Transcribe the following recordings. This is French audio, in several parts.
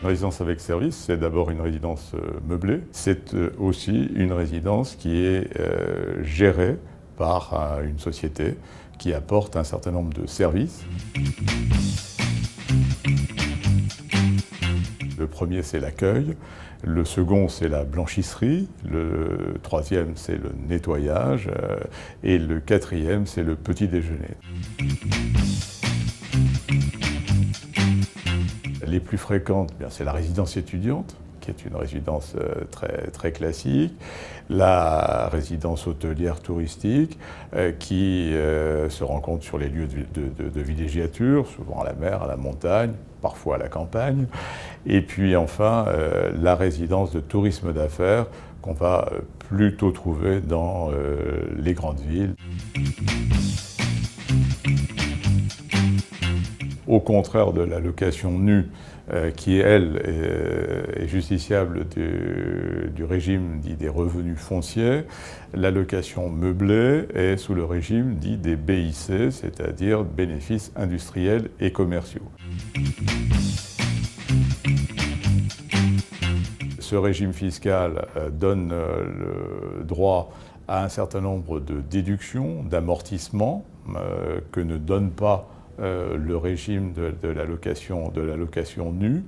Une résidence avec service, c'est d'abord une résidence meublée. C'est aussi une résidence qui est gérée par une société qui apporte un certain nombre de services. Le premier, c'est l'accueil. Le second, c'est la blanchisserie. Le troisième, c'est le nettoyage. Et le quatrième, c'est le petit déjeuner. Les plus fréquentes, c'est la résidence étudiante, qui est une résidence très classique, la résidence hôtelière touristique, qui se rencontre sur les lieux de villégiature, souvent à la mer, à la montagne, parfois à la campagne, et puis enfin la résidence de tourisme d'affaires qu'on va plutôt trouver dans les grandes villes. Au contraire de la location nue, qui elle est justiciable du régime dit des revenus fonciers, la location meublée est sous le régime dit des BIC, c'est-à-dire bénéfices industriels et commerciaux. Ce régime fiscal donne le droit à un certain nombre de déductions, d'amortissements que ne donne pas le régime de la location nue.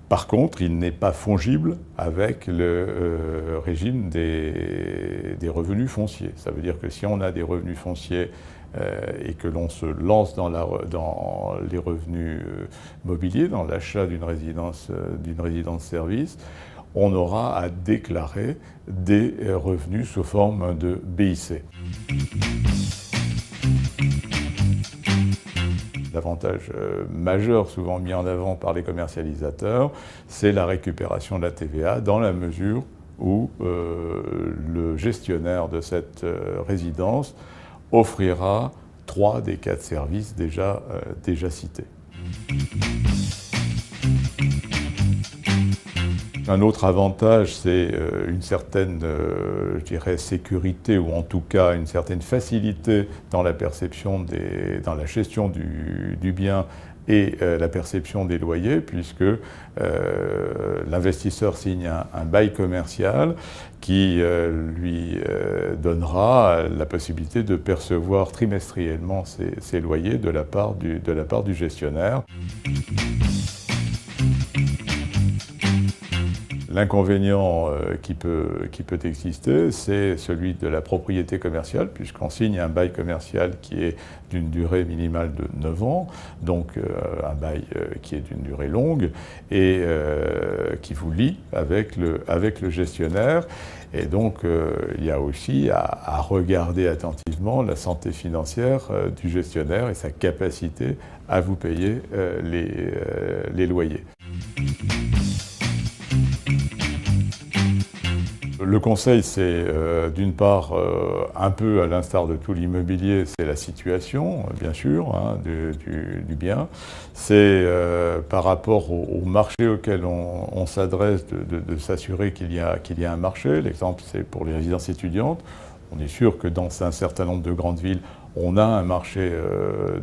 Par contre, il n'est pas fongible avec le régime des revenus fonciers. Ça veut dire que si on a des revenus fonciers et que l'on se lance dans les revenus mobiliers, dans l'achat d'une résidence-service, on aura à déclarer des revenus sous forme de BIC. L'avantage majeur souvent mis en avant par les commercialisateurs, c'est la récupération de la TVA dans la mesure où le gestionnaire de cette résidence offrira 3 des 4 services déjà cités. Un autre avantage, c'est une certaine, je dirais, sécurité ou en tout cas une certaine facilité dans la perception dans la gestion du bien et la perception des loyers, puisque l'investisseur signe un bail commercial qui lui donnera la possibilité de percevoir trimestriellement ses loyers de la part du gestionnaire. L'inconvénient qui peut exister, c'est celui de la propriété commerciale, puisqu'on signe un bail commercial qui est d'une durée minimale de 9 ans, donc un bail qui est d'une durée longue et qui vous lie avec le gestionnaire. Et donc il y a aussi à regarder attentivement la santé financière du gestionnaire et sa capacité à vous payer les loyers. Le conseil, c'est d'une part, un peu à l'instar de tout l'immobilier, c'est la situation, bien sûr, hein, du bien. C'est par rapport au marché auquel on s'adresse de s'assurer qu'il y a un marché. L'exemple, c'est pour les résidences étudiantes. On est sûr que dans un certain nombre de grandes villes, on a un marché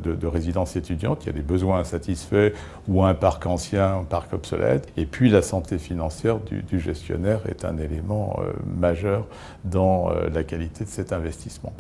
de résidences étudiantes, il y a des besoins insatisfaits ou un parc ancien, un parc obsolète. Et puis la santé financière du gestionnaire est un élément majeur dans la qualité de cet investissement.